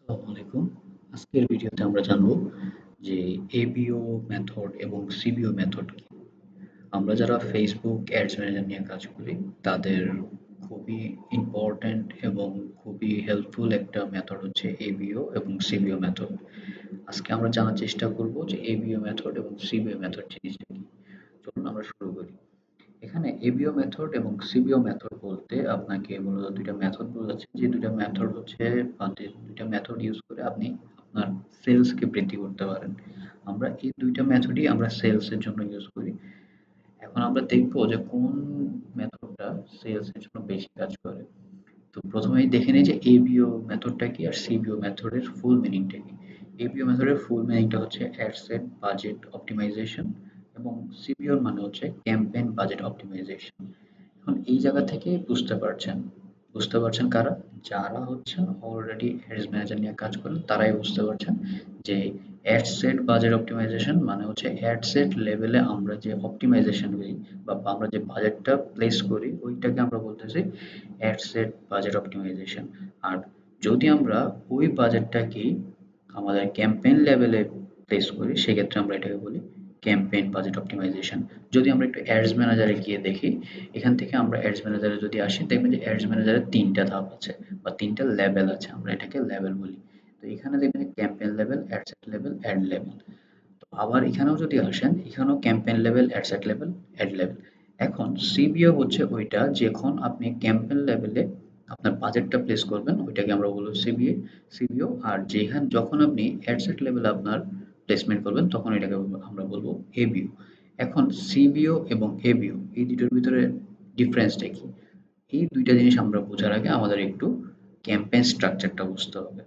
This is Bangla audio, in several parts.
আসসালামু আলাইকুম। আজকের ভিডিওতে আমরা জানব যে এবিও মেথড এবং সিবিও মেথড কি। আমরা যারা Facebook অ্যাডস ম্যানেজার নিয়ে কাজ করি তাদের খুবই ইম্পর্ট্যান্ট এবং খুবই হেল্পফুল একটা মেথড হচ্ছে এবিও এবং সিবিও মেথড। আজকে আমরা জানার চেষ্টা করব যে এবিও মেথড এবং সিবিও মেথড জিনিসটা কি। চলুন আমরা শুরু করি। এখানে এবিও মেথড এবং সিবিও মেথড বলতে আপনাকে মূলত ২ টা মেথড বোঝাচ্ছে। যে ২ টা মেথড হচ্ছে বা যে ২ টা মেথড ইউজ করে আপনি আপনার সেলসকে বৃদ্ধি করতে পারেন। আমরা এই ২ টা মেথডই আমরা সেলস এর জন্য ইউজ করি। এখন আমরা দেখব যে কোন মেথডটা সেলস এর জন্য বেশি কাজ করে। তো প্রথমেই দেখে নিই যে এবিও মেথডটা কি আর সিবিও মেথডের ফুল মিনিংটা কি। এবিও মেথডের ফুল মিনিংটা হচ্ছে অ্যাড সেট বাজেট অপটিমাইজেশন এবং সিবিওর মানে হচ্ছে ক্যাম্পেইন বাজেট অপটিমাইজেশন। এখন এই জায়গা থেকে বুঝতে পারছেন কারা? যারা হচ্ছেন অলরেডি অ্যাডস ম্যানেজার নিয়ে কাজ করেন তারাই বুঝতে পারছেন যে অ্যাড সেট বাজেট অপটিমাইজেশন মানে হচ্ছে অ্যাড সেট লেভেলে আমরা যে অপটিমাইজেশন করি বা আমরা যে বাজেটটা প্লেস করি ওইটাকে আমরা বলতেছি অ্যাড সেট বাজেট অপটিমাইজেশন। আর যদি আমরা ওই বাজেটটাকেই আমাদের ক্যাম্পেইন লেভেলে প্লেস করি সেক্ষেত্রে আমরা এটাকে বলি ক্যাম্পেইন বাজেট অপটিমাইজেশন। যদি আমরা একটু অ্যাডস ম্যানেজারে গিয়ে দেখি, এখান থেকে আমরা অ্যাডস ম্যানেজারে যদি আসি দেখবেন যে অ্যাডস ম্যানেজারের ৩ টা ধাপ আছে বা ৩ টা লেভেল আছে। আমরা এটাকে লেভেল বলি। তো এখানে দেখবেন যে campaign level, ad set level, ad level. তো আবার এখানেও যদি আসেন, এখানেও campaign level, ad set level, ad level. এখন সিবিও হচ্ছে ওইটা যখন আপনি ক্যাম্পেইন লেভেলে আপনার বাজেটটা প্লেস করবেন ওইটাকে আমরা বলবো সিবিও। আর যখন আপনি অ্যাড সেট লেভেলে আপনার প্লেসমেন্ট করবেন তখন এটাকে আমরা বলবো এবিও। এখন সিবিও এবং এবিও এই দুটোর ভিতরে ডিফারেন্সটা কি? এই ২ টা জিনিস আমরা বোঝার আগে আমাদের একটু ক্যাম্পেইন স্ট্রাকচারটা বুঝতে হবে।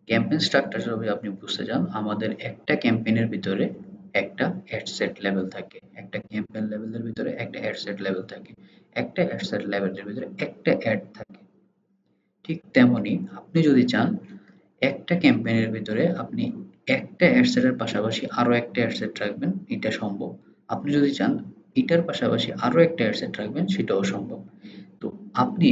ক্যাম্পেইন স্ট্রাকচার যদি আপনি বুঝতে চান, আমাদের একটা ক্যাম্পেইনের ভিতরে একটা অ্যাড সেট লেভেল থাকে। একটা ক্যাম্পেইন লেভেলের ভিতরে একটা অ্যাড সেট লেভেল থাকে। একটা অ্যাড সেট লেভেলের ভিতরে একটা অ্যাড থাকে। ঠিক তেমনি আপনি যদি চান একটা ক্যাম্পেইনের ভিতরে আপনি একটা অ্যাড সেটের পাশাপাশি আরো একটা অ্যাড সেট রাখবেন, এটা সম্ভব। আপনি যদি চান এটার পাশাপাশি আরো একটা অ্যাড সেট রাখবেন, সেটাও সম্ভব। তো আপনি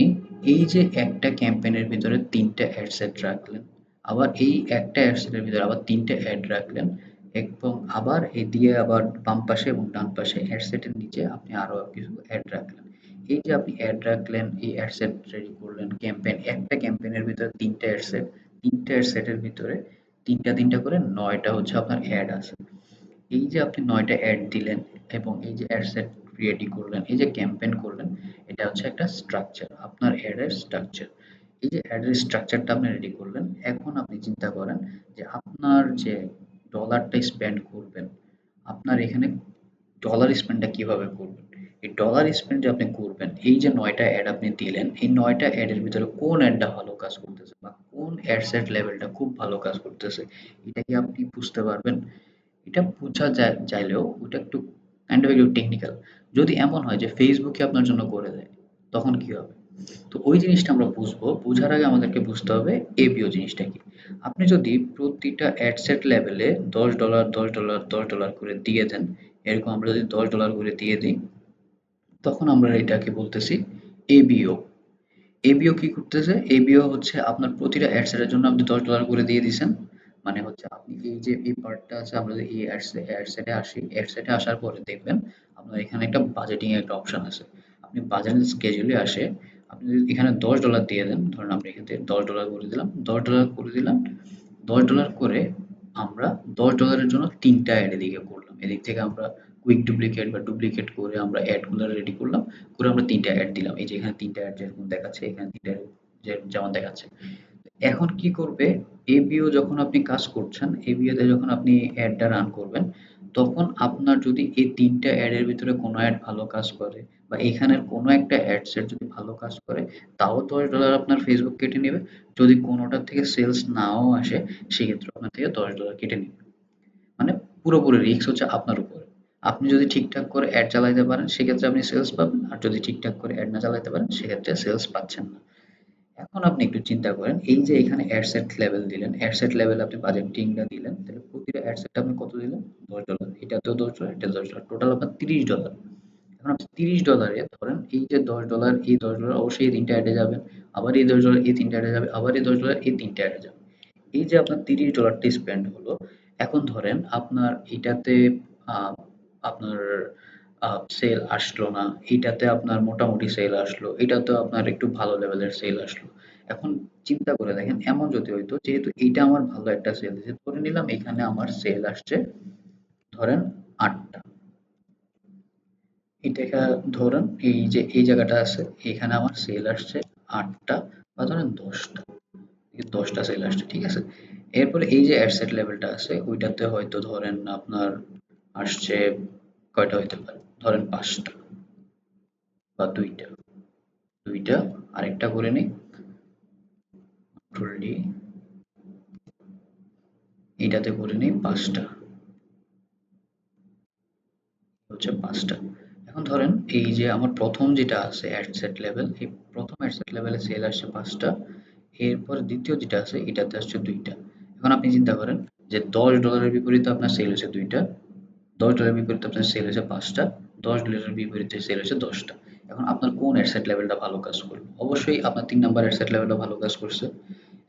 এই যে একটা ক্যাম্পেইনের ভিতরে ৩ টা অ্যাড সেট রাখলেন, আবার এই একটা অ্যাড সেটের ভিতরে আবার ৩ টা অ্যাড রাখলেন এবং আবার দিয়ে আবার বাম পাশে এবং ডান পাশে অ্যাড সেটের নিচে আপনি আরো কিছু অ্যাড রাখলেন। এই যে আপনি অ্যাড রাখলেন, এই অ্যাড সেট রেডি করলেন, একটা ক্যাম্পেইনের ভিতরে ৩ টা অ্যাড সেট, ৩ টা অ্যাড সেটের ভিতরে ৩ টা করে ৯ টা হচ্ছে আপনার অ্যাড আছে। এই যে আপনি ৯ টা অ্যাড দিলেন এবং এই যে অ্যাড সেট রেডি করলেন, এই যে ক্যাম্পেইন করলেন, এটা হচ্ছে একটা স্ট্রাকচার, আপনার অ্যাড এর স্ট্রাকচার। এই যে অ্যাড এর স্ট্রাকচারটা আপনি রেডি করলেন, এখন আপনি চিন্তা করেন যে আপনার যে ডলারটা স্পেন্ড করবেন, আপনার এখানে ডলার স্পেন্ডটা কিভাবে করবেন? এই ডলার স্পেন্ড যে আপনি করবেন, এই যে ৯ টা অ্যাড আপনি দিলেন, এই ৯ টা অ্যাড এর ভিতরে কোন অ্যাডটা ভালো কাজ করতেছে বা কোন অ্যাড সেট লেভেলটা খুব ভালো কাজ করতেছে, এটা কি আপনি বুঝতে পারবেন? এটা বোঝা চাইলেও ওটা একটু কাইন্ড অফ একটু টেকনিক্যাল। যদি এমন হয় যে Facebook ই আপনার জন্য করে দেয়, তখন কি হবে? তো ওই জিনিসটা আমরা বুঝবো। বুঝার আগে আমাদেরকে বুঝতে হবে এবিও জিনিসটা কি? আপনি যদি প্রতিটা অ্যাড সেট লেভেলে $10, $10, $10 করে দিয়ে দেন, এরকম আমরা যদি $10 করে দিয়ে দিই, তখন আমরা এটাকে বলতেছি এবিও। এবিও কি করতেছে? এবিও হচ্ছে আপনার প্রতিটা অ্যাড সেটের জন্য আপনি $10 করে দিয়ে দিছেন। মানে হচ্ছে আপনি এই যে এই পার্টটা আছে, আমরা যদি এই অ্যাড সেটে আসি, অ্যাড সেটে আসার পরে দেখবেন আপনার এখানে একটা বাজেটিং এর একটা অপশন আছে। আপনি বাজেট স্কেডিউলে আসে আপনি যদি এখানে $10 দিয়ে দেন, ধরেন আমরা এখান থেকে $10 করে দিলাম, $10 করে দিলাম, $10 করে আমরা $10 এর জন্য ৩ টা অ্যাড এদিকে করলাম। এদিক থেকে আমরা কুইক ডুপ্লিকেট বা ডুপ্লিকেট করে আমরা অ্যাড গুলা রেডি করলাম। করে আমরা ৩ টা অ্যাড দিলাম। এই যে এখানে ৩ টা অ্যাড যেরকম দেখাচ্ছে, এখানে ৩ টা যেমন দেখাচ্ছে। এখন কি করবে? এবিও যখন আপনি কাজ করছেন, এবিও তে যখন আপনি অ্যাডটা রান করবেন, তখন আপনার যদি এই ৩ টা অ্যাড এর ভিতরে কোনো অ্যাড ভালো কাজ করে বা এখানের কোনো একটা অ্যাড সেট যদি ভালো কাজ করে, তাও $10 আপনার Facebook কেটে নেবে। যদি কোনোটার থেকে সেলস নাও আসে, সেক্ষেত্রেও আপনার থেকে $10 কেটে নিবে। মানে পুরোপুরি রিস্ক হচ্ছে আপনার উপরে। আপনি যদি ঠিকঠাক করে অ্যাড চালাইতে পারেন, সেক্ষেত্রে আপনি সেলস পাবেন। আর যদি ঠিকঠাক করে অ্যাড না চালাইতে পারেন, সেক্ষেত্রে সেলস পাচ্ছেন না। এখন আপনি একটু চিন্তা করেন, এই যে এখানে অ্যাড সেট লেভেল দিলেন, অ্যাড সেট লেভেলে আপনি বাজেটিংটা দিলেন, তাহলে প্রতিটা অ্যাড সেটে আপনি কত দিলেন? $10, এটাতেও $10, এটাতেও $10, টোটাল আপনার $30। এখন আপনি $30 এ ধরেন এই যে $10, এই $10 অবশ্যই এই ৩ টা অ্যাডে যাবেন। আবার এই $10 এই ৩ টা অ্যাডে যাবে, আবার এই $10 এই ৩ টা অ্যাডে যাবে। এই যে আপনার $30 স্পেন্ড হলো, এখন ধরেন আপনার এটাতে আ আপনার সেল আসলো না, এটাতে আপনার মোটামুটি সেল আসলো, এটাতেও আপনার একটু ভালো লেভেলের সেল আসলো। এখন চিন্তা করে দেখেন এমন যদি হইতো যেহেতু এইটা আমার ভালো একটা সেল দিছে, ধরে নিলাম এখানে আমার সেল আসছে ধরেন ৮ টা। এটা ধরেন এই যে এই জায়গাটা আছে, এখানে আমার সেল আসছে ৮ টা বা ধরেন ১০ টা। ১০ টা সেল আসছে, ঠিক আছে? এরপরে এই যে অ্যাডসেট লেভেলটা আছে ওইটাতে হয়তো ধরেন আপনার আসছে কয়টা হইতে পারে? ধরেন ৫ টা বা ২ টা। ২ টা আরেকটা করে নেই, কন্ট্রোল ডি, এটাতে করে নেই ৫ টা। হচ্ছে ৫ টা। এখন ধরেন এই যে আমার ১ম যেটা আছে অ্যাডসেট লেভেল, এই ১ম অ্যাডসেট লেভেলে সেল আসছে ৫ টা। এরপর ২য় যেটা আছে এটাতে আসছে ২ টা। এখন আপনি চিন্তা করেন যে $১০ এর বিপরীতে আপনার সেল হইছে ২ টা, $১০ বিপরীতে আপনার সেল হয়েছে ৫ টা, $১০ বিপরীতে সেল হয়েছে ১০ টা। এখন আপনার কোন অ্যাডসেট লেভেলটা ভালো কাজ করবে? অবশ্যই আপনার ৩ নাম্বার অ্যাডসেট লেভেলটা ভালো কাজ করছে।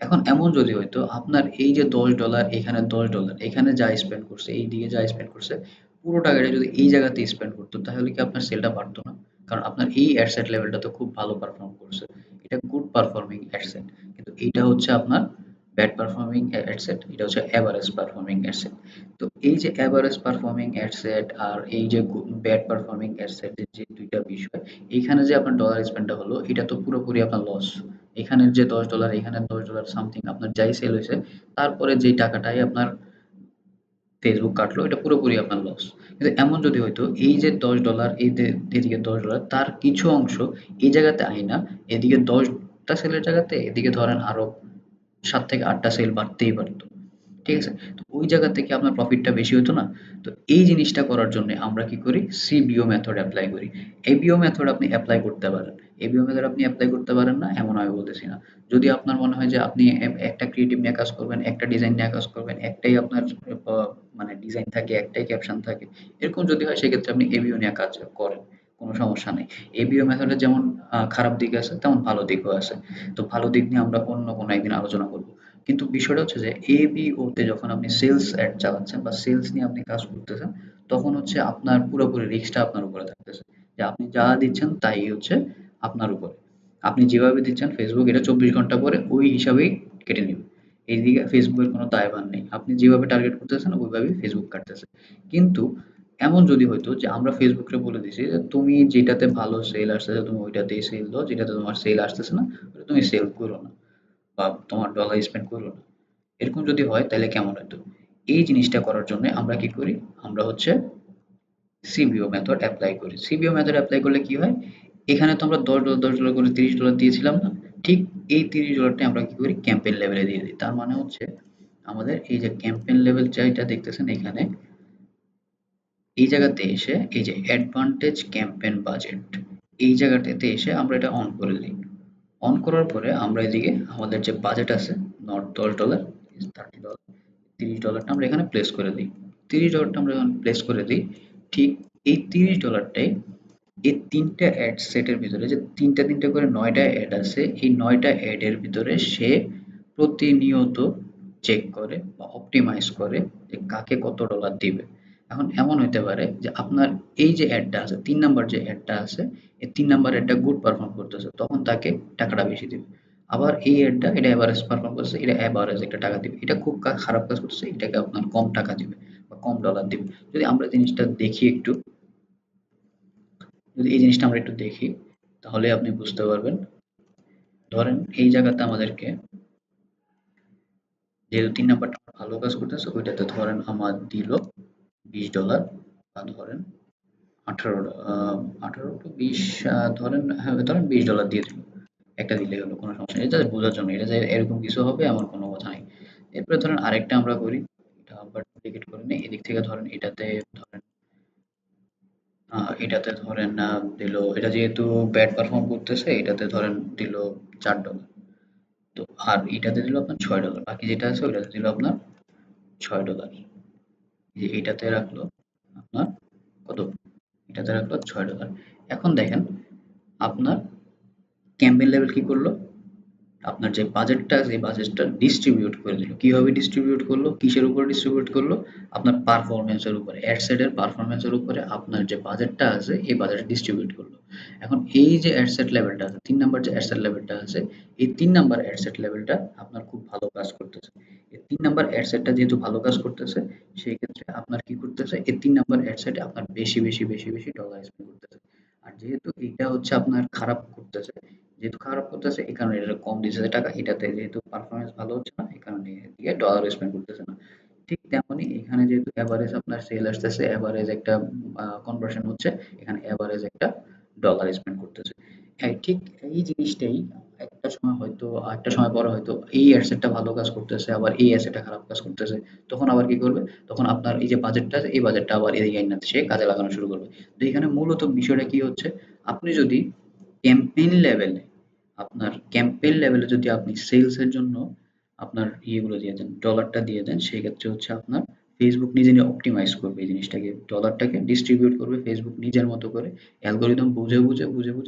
এখন এমন যদি হইতো আপনার এই যে $১০ এখানে $১০ এখানে যা স্পেন্ড করছে, এইদিকে যা স্পেন্ড করছে, পুরো টাকাটা যদি এই জায়গাতে স্পেন্ড করতো তাহলে কি আপনার সেলটা বাড়তো না? কারণ আপনার এই অ্যাডসেট লেভেলটা তো খুব ভালো পারফর্ম করছে। এটা গুড পারফর্মিং অ্যাডসেট। কিন্তু এইটা হচ্ছে আপনার ব্যাড পারফর্মিং অ্যাডসেট, এটা হচ্ছে এভারেজ পারফর্মিং অ্যাডসেট। তো এই যে এভারেজ পারফর্মিং অ্যাডসেট আর এই যে ব্যাড পারফর্মিং অ্যাডসেট এর যে ২ টা বিষয়, এইখানে যে আপনার ডলার স্পেন্ডটা হলো এটা তো পুরোপুরি আপনার লস। এখানের যে $১০ এখানে $১০ সামথিং আপনার যাই সেল হয়েছে, তারপরে যেই টাকাটাই আপনার ফেসবুক কাটলো এটা পুরোপুরি আপনার লস। কিন্তু এমন যদি হইতো এই যে $১০ এদিকে $১০ তার কিছু অংশ এই জায়গাতে আইনা এদিকে ১০ টা সেলের জায়গাতে এদিকে ধরেন আরো ৭ থেকে ৮ টা সেল বাড়তেই পারত। ঠিক আছে? তো ওই জায়গা থেকে আপনার প্রফিটটা বেশি হতো না? তো এই জিনিসটা করার জন্য আমরা কি করি? সিবিও মেথড এপ্লাই করি। এবিও মেথড আপনি এপ্লাই করতে পারেন। এবিও মেথড আপনি এপ্লাই করতে পারেন না এমন আমি বলতেছি না। যদি আপনার মনে হয় যে আপনি একটা ক্রিয়েটিভ নিয়ে কাজ করবেন, একটা ডিজাইন নিয়ে কাজ করবেন, একটাই আপনার আ মানে ডিজাইন থাকে, একটাই ক্যাপশন থাকে। এরকম যদি হয় সেক্ষেত্রে আপনি এবিও নিয়ে কাজ করেন। কোন সমস্যা নেই। এবিও মেথডের যেমন খারাপ দিক আছে তেমন ভালো দিকও আছে। তো ভালো দিক নিয়ে আমরা অন্য কোনো একদিন আলোচনা করব। কিন্তু বিষয়টা হচ্ছে যে এবিও তে যখন আপনি সেলস অ্যাড চালাচ্ছেন বা সেলস নিয়ে আপনি কাজ করতেছেন, তখন হচ্ছে আপনার পুরোপুরি রিস্কটা আপনার উপরে থাকতেছে। যে আপনি যা দিচ্ছেন তাই হচ্ছে আপনার উপরে। আপনি যেভাবে দিচ্ছেন Facebook এটা ২৪ ঘন্টা পরে ওই হিসাবেই কেটে নিবে। এইদিকে Facebook এর কোনো দায়ভার নেই। আপনি যেভাবে টার্গেট করতেছেন ওইভাবেই Facebook কাটতেছে। কিন্তু এমন যদি হইতো যে আমরা Facebook রে বলে দিছি যে তুমি যেটাতে ভালো সেল আসতেছে তুমি ওইটাতেই সেল দাও, যেটাতে তোমার সেল আসতেছে না ওটা তুমি সেল করো না। বা তোমার ডলার স্পেন্ড করো না। এরকম যদি হয় তাহলে কেমন হতো? এই জিনিসটা করার জন্য আমরা কি করি? আমরা হচ্ছে সিবিও মেথড এপ্লাই করি। সিবিও মেথড এপ্লাই করলে কি হয়? এখানে তো আমরা $১০ $১০ করে $৩০ দিয়েছিলাম না? ঠিক এই $৩০ টাই আমরা কি করি? ক্যাম্পেইন লেভেলে দিয়ে দিই। তার মানে হচ্ছে আমাদের এই যে ক্যাম্পেইন লেভেল যেটা দেখতেছেন এখানে, এই জায়গাতে এসে এই যে অ্যাডভান্টেজ ক্যাম্পেইন বাজেট, এই জায়গাটাতে এসে আমরা এটা অন করে দিই। অন করার পরে আমরা এদিকে আমাদের যে বাজেট আছে নট $১০ is $30, $৩০ টা আমরা এখানে প্লেস করে দিই। $৩০ টা আমরা যখন প্লেস করে দিই, ঠিক এই $৩০ টাই এই ৩ টা অ্যাড সেটের ভিতরে যে ৩ টা করে ৯ টা অ্যাড আছে, এই ৯ টা অ্যাড এর ভিতরে সে প্রতিনিয়ত চেক করে বা অপটিমাইজ করে যে কাকে কত ডলার দিবে। এখন এমন হইতে পারে যে আপনার এই যে অ্যাডটা আছে ৩ নাম্বার যে অ্যাডটা আছে, এই ৩ নাম্বার অ্যাডটা গুড পারফর্ম করতেছে, তখন তাকে টাকাটা বেশি দিবে। আবার এই অ্যাডটা এটা এভারেজ পারফর্ম করছে, এটা এভারেজ একটা টাকা দিবে। এটা খুব খারাপ কাজ করছে, এটাকে আপনার কম টাকা দিবে বা কম ডলার দিবে। যদি আমরা জিনিসটা দেখি একটু, যদি এই জিনিসটা আমরা একটু দেখি তাহলে আপনি বুঝতে পারবেন। ধরেন এই জায়গাতে আমাদেরকে যেহেতু ৩ নাম্বারটা ভালো কাজ করতেছে ওইটাতে ধরেন আমার দিল $20 বা ধরেন ১৮ ১৮ টু ২০ ধরেন হ্যাঁ, ধরেন $20 দিয়ে দিল। একটা দিলেই হলো কোনো সমস্যা নেই। এটা জাস্ট বোঝার জন্য। এটা যে এরকম কিছু হবে এমন কোনো কথা নাই। এরপরে ধরেন আরেকটা আমরা করি। এটা আবার ডুপ্লিকেট করে নেই। এদিক থেকে ধরেন এটাতে ধরেন এটাতে ধরেন দিল এটা যেহেতু ব্যাড পারফর্ম করতেছে এটাতে ধরেন দিল $৪। তো আর এটাতে দিল আপনার $৬। বাকি যেটা আছে ওইটাতে দিল আপনার $৬। যে এটাতে রাখলো আপনার কত? এটাতে রাখলো $৬। এখন দেখেন আপনার ক্যাম্পেইন লেভেল কি করলো? আপনার যে বাজেটটা আছে এই বাজেটটা ডিস্ট্রিবিউট করে দিল। কিভাবে ডিস্ট্রিবিউট করলো? কিসের উপর ডিস্ট্রিবিউট করলো? আপনার পারফরম্যান্সের উপরে, অ্যাড সেটের পারফরম্যান্সের উপরে আপনার যে বাজেটটা আছে এই বাজেট ডিস্ট্রিবিউট করলো। এখন এই যে অ্যাড সেট লেভেলটা আছে, ৩ নাম্বার যে অ্যাড সেট লেভেলটা আছে, এই ৩ নাম্বার অ্যাড সেট লেভেলটা আপনার খুব ভালো কাজ করতেছে। এই ৩ নাম্বার অ্যাড সেটটা যেহেতু ভালো কাজ করতেছে, সেই ক্ষেত্রে আপনার কি করতেছে? এই ৩ নাম্বার অ্যাড সেটে আপনার বেশি ডলার স্পেন্ড করতেছে। আর যেহেতু এইটা হচ্ছে আপনার খারাপ করতেছে, যেহেতু খারাপ করতেছে এই কারণে এটা কম দিতেছে টাকা, এটাতে যেহেতু পারফরমেন্স ভালো হচ্ছে না এই কারণে এদিকে ডলার স্পেন্ড করতেছে না। ঠিক তেমনই এখানে যেহেতু এভারেজ আপনার সেল আসতেছে, এভারেজ একটা কনভার্সন হচ্ছে, এখানে এভারেজ একটা ডলার স্পেন্ড করতেছে। ঠিক এই জিনিসটাই একটা সময় পরে হয়তো এই অ্যাসেটটা ভালো কাজ করতেছে, আবার এই অ্যাসেটটা খারাপ কাজ করতেছে। তখন আবার কি করবে? তখন আপনার এই যে বাজেটটা আছে এই বাজেটটা আবার এদিকে আইনা সে কাজে লাগানো শুরু করবে। তো এখানে মূলত বিষয়টা কি হচ্ছে? আপনি যদি ক্যাম্পেইন লেভেলে আপনার ক্যাম্পেইন লেভেলে যদি আপনি সেলস এর জন্য আপনার ইয়েগুলো দিয়ে দেন, ডলারটা দিয়ে দেন, সেক্ষেত্রে হচ্ছে আপনার ফেসবুক নিজে অপটিমাইজ করবে এই জিনিসটাকে, ডলারটাকে ডিস্ট্রিবিউট করবে ফেসবুক নিজের মতো করে, অ্যালগরিদম বুঝে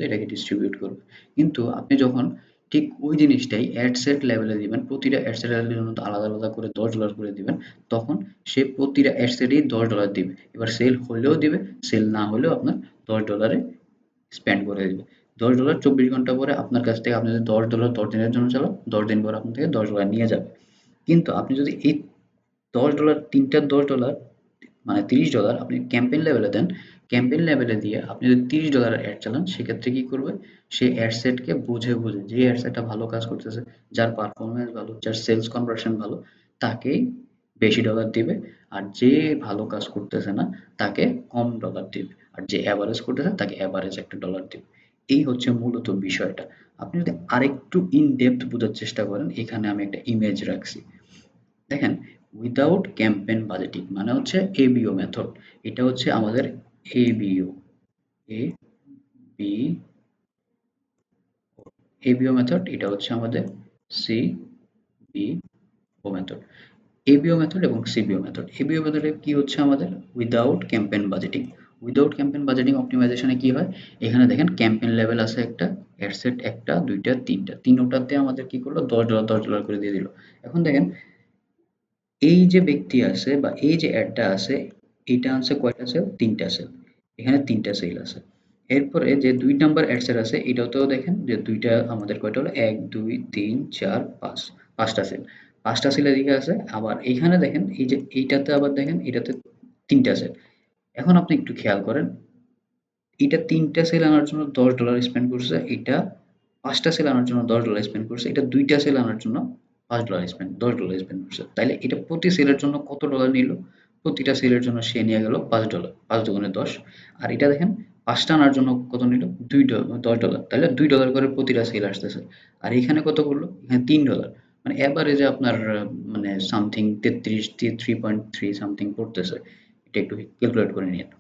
এটাকে ডিস্ট্রিবিউট করবে। কিন্তু আপনি যখন ঠিক ওই জিনিসটাই অ্যাড সেট লেভেলে দিবেন, প্রতিটা অ্যাড সেটের জন্য আলাদা করে $10 করে দিবেন, তখন সে প্রতিটা অ্যাড সেটেই $10 দিবে। এবার সেল হলেও দিবে, সেল না হলেও আপনার $10 স্পেন্ড করে দিবে। $10 24 ঘন্টা পরে আপনার কাছ থেকে, আপনি যদি $10 10 দিনের জন্য চালান, 10 দিন পরে আপনার থেকে $10 নিয়ে যাবে। কিন্তু আপনি যদি এই $10 তিনটা $10 মানে $30 আপনি ক্যাম্পেইন লেভেলে দেন, ক্যাম্পেইন লেভেলে দিয়ে আপনি যদি $30 অ্যাড চালান, সেক্ষেত্রে কি করবে? সে অ্যাড সেটকে বুঝে যে অ্যাড সেটটা ভালো কাজ করতেছে, যার পারফরম্যান্স ভালো, যার সেলস কনভার্সন ভালো, তাকেই বেশি ডলার দিবে। আর যে ভালো কাজ করতেছে না তাকে কম ডলার দিবে। আর যে এভারেজ করতেছে তাকে এভারেজ একটা ডলার দিবে। এই হচ্ছে মূলত বিষয়টা। আপনি যদি আরেকটু ইন ডেপথ বোঝার চেষ্টা করেন, এখানে আমি একটা ইমেজ রাখছি। দেখেন, উইদাউট ক্যাম্পেইন বাজেটিং মানে হচ্ছে এবিও মেথড। এটা হচ্ছে আমাদের ABO, A B ABO method. এটা হচ্ছে আমাদের C B O method. ABO method এবং সিবিও মেথড। এবিও মেথডে কি হচ্ছে আমাদের? Without campaign budgeting. Without campaign budgeting অপটিমাইজেশনে কি হয়? এখানে দেখেন ক্যাম্পেইন লেভেল আছে একটা, অ্যাডসেট একটা, দুইটা, তিনটা, তিনোটাতে আমাদের কি করলো? $10 করে দিয়ে দিল। এখন দেখেন, এই যে ব্যক্তি আছে বা এই যে অ্যাডটা আছে, এইটা আছে কয়টা সেল? ৩টা সেল। এখানে ৩টা সেল আছে। এরপরে যে ২ নাম্বার অ্যাডসেট আছে এটাতেও দেখেন যে ২ টা আমাদের কয়টা হলো? ১, ২, ৩, ৪, ৫, ৫ টা সেল। ৫ টা সেল এদিকে আছে। আবার এইখানে দেখেন এই যে এইটাতে আবার দেখেন এটাতে ৩ টা সেল। এখন আপনি একটু খেয়াল করেন, এটা ৩ টা সেল আনার জন্য $10 স্পেন্ড করছে। এটা ৫ টা সেল আনার জন্য $10 স্পেন্ড করছে। এটা ২ টা সেল আনার জন্য $10 স্পেন্ড করছে। তাইলে এটা প্রতি সেলের জন্য কত ডলার নিল? প্রতিটা সেলের জন্য সে নিয়ে গেল $5, ৫ দুগুণে ১০। আর এটা দেখেন ৫ টা আনার জন্য কত নিল? $10, তাইলে $2 করে প্রতিটা সেল আসতেছে। আর এখানে কত করলো? এখানে $3, মানে এভারেজে আপনার মানে সামথিং ৩৩.৩ সামথিং পড়তেছে। এটা একটু ক্যালকুলেট করে নিয়েন।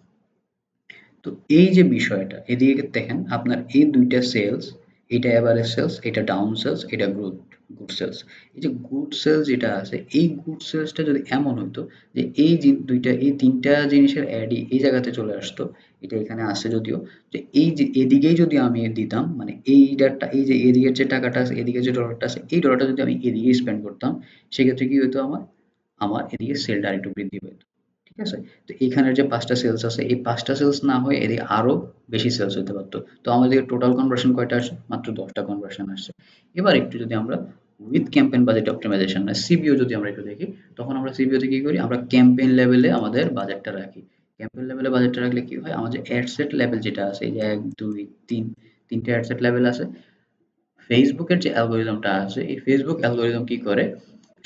তো এই যে বিষয়টা, এদিকে দেখেন আপনার এই ২ টা সেলস, এটা এভারেজ সেলস, এটা ডাউন সেলস, এটা গুড সেলস। এই যে গুড সেলস যেটা আছে, এই গুড সেলসটা যদি এমন হইতো যে এই যে ২ টা এই ৩ টা জিনিসের এডই এই জায়গাতে চলে আসতো, এটা এখানে আছে যদিও, যে এই যে এদিকেই যদি আমি দিতাম, মানে এইটারটা এই যে এদিকের যে টাকাটা আছে, এদিকে যে ডলারটা আছে, এই ডলারটা যদি আমি এদিকেই স্পেন্ড করতাম, সেক্ষেত্রে কি হইতো আমার? আমার এদিকে সেলটা আরেকটু বৃদ্ধি পেত। ঠিক আছে? তো এখানের যে ৫ টা সেলস আছে, এই ৫ টা সেলস না হয়ে এদিকে আরো বেশি সেলস হইতে পারত। তো আমাদের টোটাল কনভার্সন কয়টা আসে? মাত্র ১০ টা কনভার্সন আসছে। এবার একটু যদি আমরা উইথ ক্যাম্পেইন বাজেট অপটিমাইজেশন না সিবিও যদি আমরা একটু দেখি, তখন আমরা সিবিও তে কি করি? আমরা ক্যাম্পেইন লেভেলে আমাদের বাজেটটা রাখি। ক্যাম্পেইন লেভেলে বাজেটটা রাখলে কি হয়? আমাদের অ্যাড সেট লেভেল যেটা আছে, এই যে ১, ২, ৩, ৩ টে অ্যাড সেট লেভেল আছে। ফেসবুকের যে অ্যালগরিদমটা আছে, এই ফেসবুক অ্যালগরিদম কি করে?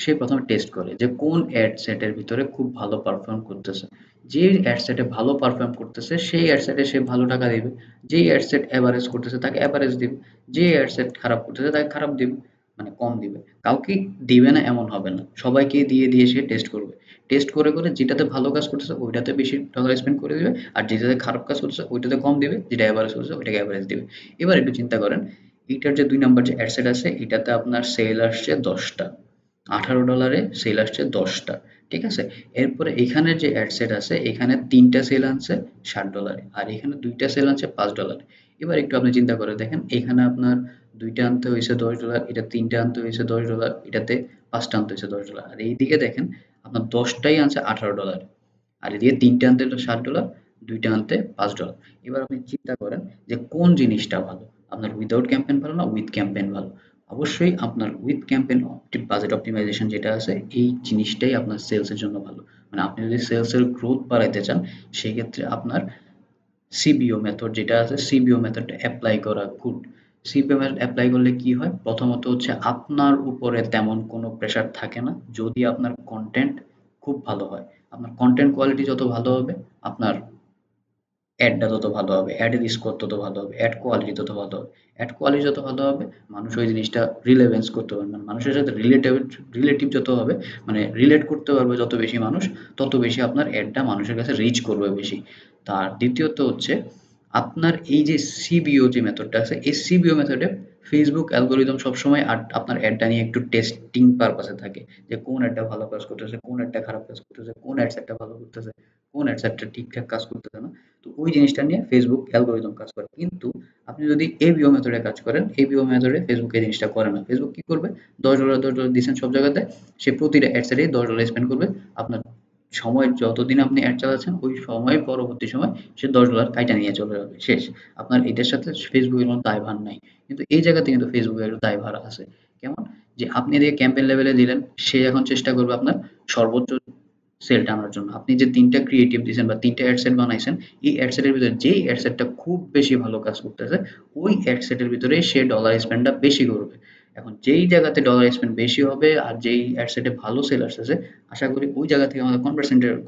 সে ১ম এ টেস্ট করে যে কোন অ্যাড সেটের ভিতরে খুব ভালো পারফর্ম করতেছে। যে অ্যাড সেটে ভালো পারফর্ম করতেছে সেই অ্যাড সেটে সে ভালো টাকা দিবে। যেই অ্যাড সেট এভারেজ করতেছে তাকে এভারেজ দিবে। যে অ্যাড সেট খারাপ করতেছে তাকে খারাপ দিবে। মানে কম দিবে। কাউকেই দিবে না এমন হবে না। সবাইকে দিয়ে সে টেস্ট করবে। টেস্ট করে যেটাতে ভালো কাজ করতেছে ওইটাতে বেশি ডলার স্পেন্ড করে দিবে। আর যেটাতে খারাপ কাজ করতেছে ওইটাতে কম দিবে। যেটা এভারেজ করতেছে ওইটাকে এভারেজ দিবে। এবার একটু চিন্তা করেন, এইটার যে ২ নাম্বার যে অ্যাড সেট আছে এটাতে আপনার সেল আসছে ১০ টা। $18 এ সেল আসছে ১০ টা। ঠিক আছে? এরপরে এখানের যে অ্যাড সেট আছে এখানে ৩ টা সেল আনছে $৬০ এ। আর এখানে ২ টা সেল আনছে $৫। এবার একটু আপনি চিন্তা করে দেখেন, এখানে আপনার 2টা আনতে হইছে $10, এটা 3টা আনতে হইছে $10, এটাতে 5টা আনতে হইছে $10। আর এইদিকে দেখেন আপনার 10টাই আনছে $18, আর এদিকে 3টা আনতে হলো $60, 2টা আনতে $5। এবার আপনি চিন্তা করেন যে কোন জিনিসটা ভালো? আপনার উইথআউট ক্যাম্পেইন ভালো না উইথ ক্যাম্পেইন ভালো? অবশ্যই আপনার উইথ ক্যাম্পেইন বাজেট অপটিমাইজেশন যেটা আছে এই জিনিসটাই আপনার সেলস এর জন্য ভালো। মানে আপনি যদি সেলস এর গ্রোথ বাড়াইতে চান সেক্ষেত্রে আপনার সিবিও মেথড যেটা আছে সিবিও মেথডটা এপ্লাই করা গুড। সিবিও মেথড এপ্লাই করলে কি হয়? প্রথমত হচ্ছে আপনার উপরে তেমন কোনো প্রেশার থাকে না যদি আপনার কনটেন্ট খুব ভালো হয়। আপনার কনটেন্ট কোয়ালিটি যত ভালো হবে আপনার অ্যাডটা তত ভালো হবে, অ্যাডের স্কোর তত ভালো হবে, অ্যাড কোয়ালিটি তত ভালো হবে। অ্যাড কোয়ালিটি যত ভালো হবে মানুষ ওই জিনিসটা রিলেভেন্স করতে পারবে, মানে মানুষের সাথে রিলেটিভ যত হবে, মানে রিলেট করতে পারবে যত বেশি মানুষ, তত বেশি আপনার অ্যাডটা মানুষের কাছে রিচ করবে বেশি। তার দ্বিতীয়ত হচ্ছে আপনার এই যে সিবিও যে মেথডটা আছে এই সিবিও মেথডে ফেসবুক অ্যালগোরিদম সবসময় আপনার অ্যাডটা নিয়ে একটু টেস্টিং পারপাসে থাকে যে কোন অ্যাডটা ভালো কাজ করতেছে, কোন অ্যাডটা খারাপ কাজ করতেছে, কোন অ্যাডসেটটা ভালো করতেছে, কোন অ্যাডসেটটা ঠিকঠাক কাজ করতেছে না। তো ওই জিনিসটা নিয়ে ফেসবুক অ্যালগোরিদম কাজ করে। কিন্তু আপনি যদি এবিও মেথডে কাজ করেন, এবিও মেথডে ফেসবুক এই জিনিসটা করে না। ফেসবুক কি করবে? $10 দিচ্ছেন সব জায়গাতে, সে প্রতিটা অ্যাডসেটেই $10 স্পেন্ড করবে। আপনার সময় যতদিন আপনি অ্যাড চালাচ্ছেন ওই সময় পরবর্তী সময় সে $10 কাইটা নিয়ে চলে যাবে, শেষ। আপনার এটার সাথে ফেসবুকের কোনো দায়ভার নাই। কিন্তু এই জায়গাতে কিন্তু ফেসবুকের একটু দায়ভার আছে। কেমন? যে আপনি এদিকে ক্যাম্পেইন লেভেলে দিলেন, সে এখন চেষ্টা করবে আপনার সর্বোচ্চ সেল টানার জন্য। আপনি যে ৩ টা ক্রিয়েটিভ দিছেন বা ৩ টা অ্যাড সেট বানাইছেন, এই অ্যাড সেটের ভিতরে যেই অ্যাড সেটটা খুব বেশি ভালো কাজ করতেছে, ওই অ্যাড সেটের ভিতরেই সে ডলার স্পেন্ডটা বেশি করবে। এখন যেই জায়গাতে ডলার স্পেন্ড বেশি হবে আর যেই অ্যাড সেটে ভালো সেল আসতেছে, আশা করি ওই জায়গা থেকে আমাদের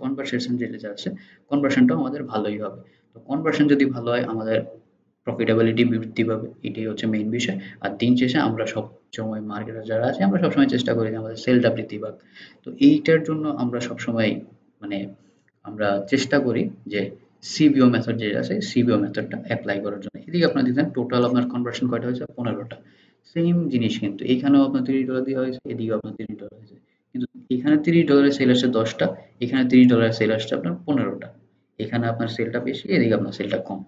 কনভারসেশন যেটা যাচ্ছে, কনভার্সনটাও আমাদের ভালোই হবে। তো কনভার্সন যদি ভালো হয় আমাদের প্রফিটেবিলিটি বৃদ্ধি পাবে। এটাই হচ্ছে মেইন বিষয়। আর দিন শেষে আমরা সবসময় মার্কেটার যারা আছে আমরা সবসময় চেষ্টা করি যে আমাদের সেলটা বৃদ্ধি পাক। তো এইটার জন্য আমরা সবসময় মানে আমরা চেষ্টা করি যে সিবিও মেথড যেটা আছে সিবিও মেথডটা এপ্লাই করার জন্য। এদিকে আপনার দেখবেন টোটাল আপনার কনভার্সন কয়টা হয়েছে? 15টা। সেম জিনিস কিন্তু এইখানেও আপনার $30 দেওয়া হয়েছে, এদিকেও আপনার $30 হয়েছে। কিন্তু এখানে $30 সেল আসছে 10টা, এখানে $30 সেল আসছে আপনার 15টা। এখানে আপনার সেলটা বেশি, এদিকে আপনার সেলটা কম।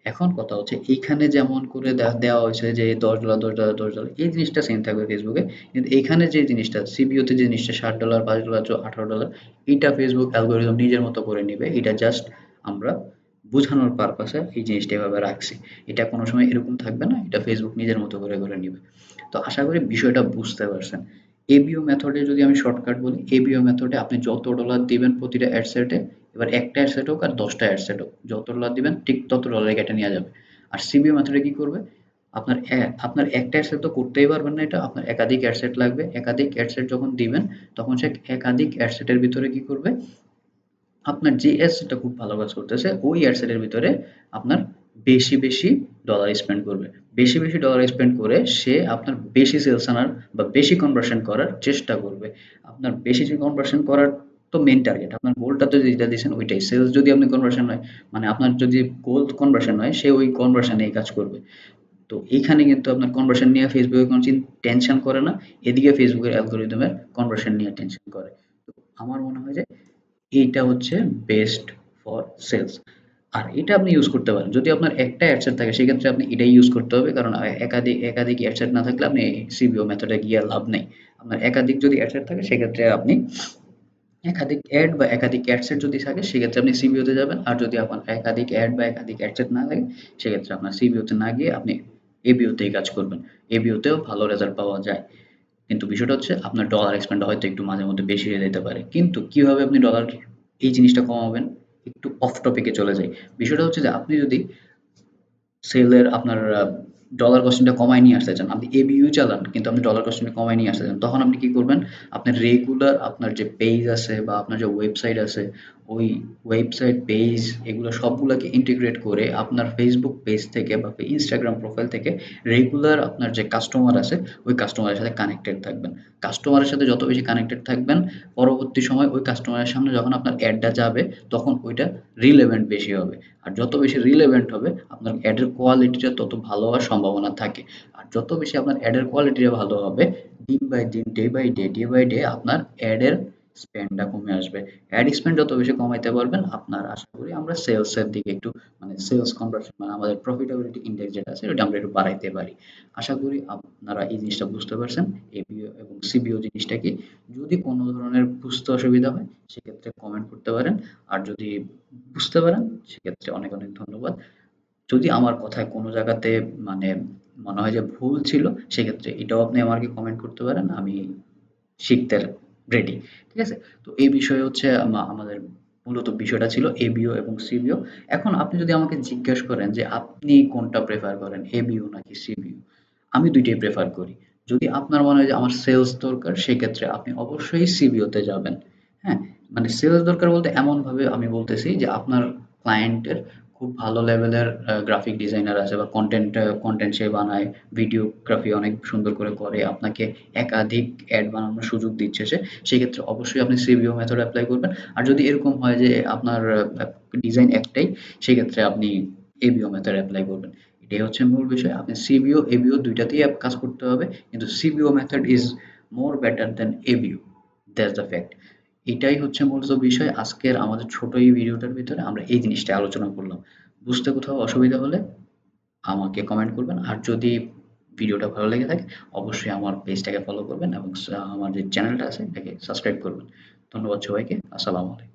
এখন কথা হচ্ছে এইখানে যেমন করে দেওয়া হয়েছে যে $10, $10, $10 এই জিনিসটা সেম থাকবে ফেসবুকে। কিন্তু এইখানে যে জিনিসটা সিবিওতে যে জিনিসটা $60, $5, $18 এইটা ফেসবুক অ্যালগরিদম নিজের মতো করে নিবে। এটা জাস্ট আমরা বোঝানোর পারপাসে এই জিনিসটা এভাবে রাখছি। এটা কোনো সময় এরকম থাকবে না। এটা ফেসবুক নিজের মতো করে নিবে। তো আশা করি বিষয়টা বুঝতে পারছেন। এবিও মেথডে যদি আমি শর্টকাট বলি, এবিও মেথডে আপনি যত ডলার দিবেন প্রতিটা অ্যাড সেটে, এবার একটা অ্যাড সেট হোক আর 10টা অ্যাড সেট হোক, যত ডলার দিবেন ঠিক তত ডলারে কেটে নেওয়া যাবে। আর সিবিও মেথডে কি করবে? আপনার একটা অ্যাড সেট তো করতেই পারবেন না এটা, আপনার একাধিক অ্যাড সেট লাগবে। একাধিক অ্যাড সেট যখন দিবেন তখন সে একাধিক অ্যাড সেটের ভিতরে কি করবে? আপনার যে অ্যাডসেটটা খুব ভালো কাজ করতেছে ওই অ্যাডসেটের ভিতরে আপনার বেশি ডলার স্পেন্ড করবে। বেশি ডলার স্পেন্ড করে সে আপনার বেশি সেলস আনার বা বেশি কনভার্সন করার চেষ্টা করবে। আপনার বেশি যে কনভার্সন করার তো মেইন টার্গেট। আপনার গোলটা তো যেটা দিয়েছেন ওইটাই। সেলস যদি আপনি কনভার্সন হয়, মানে আপনার যদি গোল কনভার্সন হয় সে ওই কনভার্সনেই কাজ করবে। তো এইখানে কিন্তু আপনার কনভার্সন নিয়ে ফেসবুকে কোনো টেনশন করে না। এদিকে ফেসবুকের অ্যালগরিদমের কনভার্সন নিয়ে টেনশন করে। তো আমার মনে হয় যে এইটা হচ্ছে বেস্ট ফর সেলস। আর এটা আপনি ইউজ করতে পারেন। যদি আপনার একটা অ্যাডসেট থাকে সেক্ষেত্রে আপনি এটাই ইউজ করতে হবে। কারণ একাধিক অ্যাডসেট না থাকলে আপনি সিবিও মেথডে গিয়ে লাভ নেই। আপনার একাধিক যদি অ্যাডসেট থাকে সেক্ষেত্রে আপনি একাধিক অ্যাড বা একাধিক অ্যাডসেট যদি থাকে সেক্ষেত্রে আপনি সিবিওতে যাবেন। আর যদি আপনার একাধিক অ্যাড বা একাধিক অ্যাডসেট না থাকে সেক্ষেত্রে আপনার সিবিওতে না গিয়ে আপনি এবিওতেই কাজ করবেন। এবিওতেও ভালো রেজাল্ট পাওয়া যায়। কিন্তু বিষয়টা হচ্ছে আপনার ডলার এক্সপেন্ড হয়তো একটু মাঝে মধ্যে বেশি হয়ে যেতে পারে। কিন্তু কিভাবে আপনি ডলার এই জিনিসটা কমাবেন? একটু অফ টপিকে চলে যাই। বিষয়টা হচ্ছে যে আপনি যদি সেলের আপনার ডলার কস্টিংটা কমায় নিয়ে আসতে চান। আপনি এবিইউ চালান কিন্তু আপনি ডলার কস্টিংটা কমায় নিয়ে আসতে চান। তখন আপনি কি করবেন? আপনার রেগুলার আপনার যে পেজ আছে বা আপনার যে ওয়েবসাইট আছে, ওই ওয়েবসাইট, পেজ এগুলো সবগুলাকে ইন্টিগ্রেট করে আপনার Facebook পেজ থেকে বা Instagram প্রোফাইল থেকে রেগুলার আপনার যে কাস্টমার আছে, ওই কাস্টমারের সাথে কানেক্টেড থাকবেন। কাস্টমারের সাথে যত বেশি কানেক্টেড থাকবেন, পরবর্তী সময় ওই কাস্টমারের সামনে যখন আপনার অ্যাডটা যাবে, তখন ওইটা রিলেভেন্ট বেশি হবে। আর যত বেশি রিলেভেন্ট হবে আপনার অ্যাডের কোয়ালিটিটা তত ভালো হওয়ার সম্ভাবনা থাকে। আর যত বেশি আপনার অ্যাডের কোয়ালিটিটা ভালো হবে দিন বাই দিন ডে বাই ডে আপনার অ্যাডের স্পেন্ডটা কমে আসবে। অ্যাড স্পেন্ড যত বেশি কমাইতে পারবেন আপনার আশা করি আমরা সেলস এর দিকে একটু মানে সেলস কনভার্সন মানে আমাদের প্রফিটেবিলিটি ইনডেক্স যেটা আছে ওটা আমরা একটু বাড়াইতে পারি। আশা করি আপনারা এই জিনিসটা বুঝতে পারছেন। এপিও এবং সিবিও জিনিসটা কি? যদি কোনো ধরনের বুঝতে অসুবিধা হয় সেক্ষেত্রে কমেন্ট করতে পারেন। আর যদি বুঝতে পারেন সেক্ষেত্রে অনেক, অনেক ধন্যবাদ। যদি আমার কথায় কোনো জায়গাতে মানে মনে হয় যে ভুল ছিল সেক্ষেত্রে এটাও আপনি আমাকে কমেন্ট করতে পারেন। আমি শিখতে রেডি। ঠিক আছে? তো এই বিষয়ে হচ্ছে আমাদের মূলত বিষয়টা ছিল এবিও এবং সিবিও। এখন আপনি যদি আমাকে জিজ্ঞেস করেন যে আপনি কোনটা প্রেফার করেন এবিও নাকি সিবিও? আমি ২ টাই প্রেফার করি। যদি আপনার মনে হয় যে আমার সেলস দরকার সেক্ষেত্রে আপনি অবশ্যই সিবিও তে যাবেন। হ্যাঁ? মানে সেলস দরকার বলতে এমনভাবে আমি বলতেছি যে আপনার ক্লায়েন্টের খুব ভালো লেভেলের গ্রাফিক ডিজাইনার আছে বা কনটেন্ট সে বানায়, ভিডিওগ্রাফি অনেক সুন্দর করে করে, আপনাকে একাধিক অ্যাড বানানোর সুযোগ দিচ্ছে সে। সেক্ষেত্রে অবশ্যই আপনি সিবিও মেথড এপ্লাই করবেন। আর যদি এরকম হয় যে আপনার ডিজাইন একটাই সেক্ষেত্রে আপনি এবিও মেথড এপ্লাই করবেন। এটাই হচ্ছে মূল বিষয়। আপনি সিবিও, এবিও ২ টাতেই কাজ করতে হবে। কিন্তু CBO method is more better than ABO. That's the fact. এটাই হচ্ছে মূলত বিষয়। আজকের আমাদের ছোট এই ভিডিওটার ভিতরে আমরা এই জিনিসটা আলোচনা করলাম। বুঝতে কোথাও অসুবিধা হলে আমাকে কমেন্ট করবেন। আর যদি ভিডিওটা ভালো লেগে থাকে অবশ্যই আমার পেজটাকে ফলো করবেন এবং আমার যে চ্যানেলটা আছে এটাকে সাবস্ক্রাইব করবেন। ধন্যবাদ সবাইকে। আসসালামু আলাইকুম।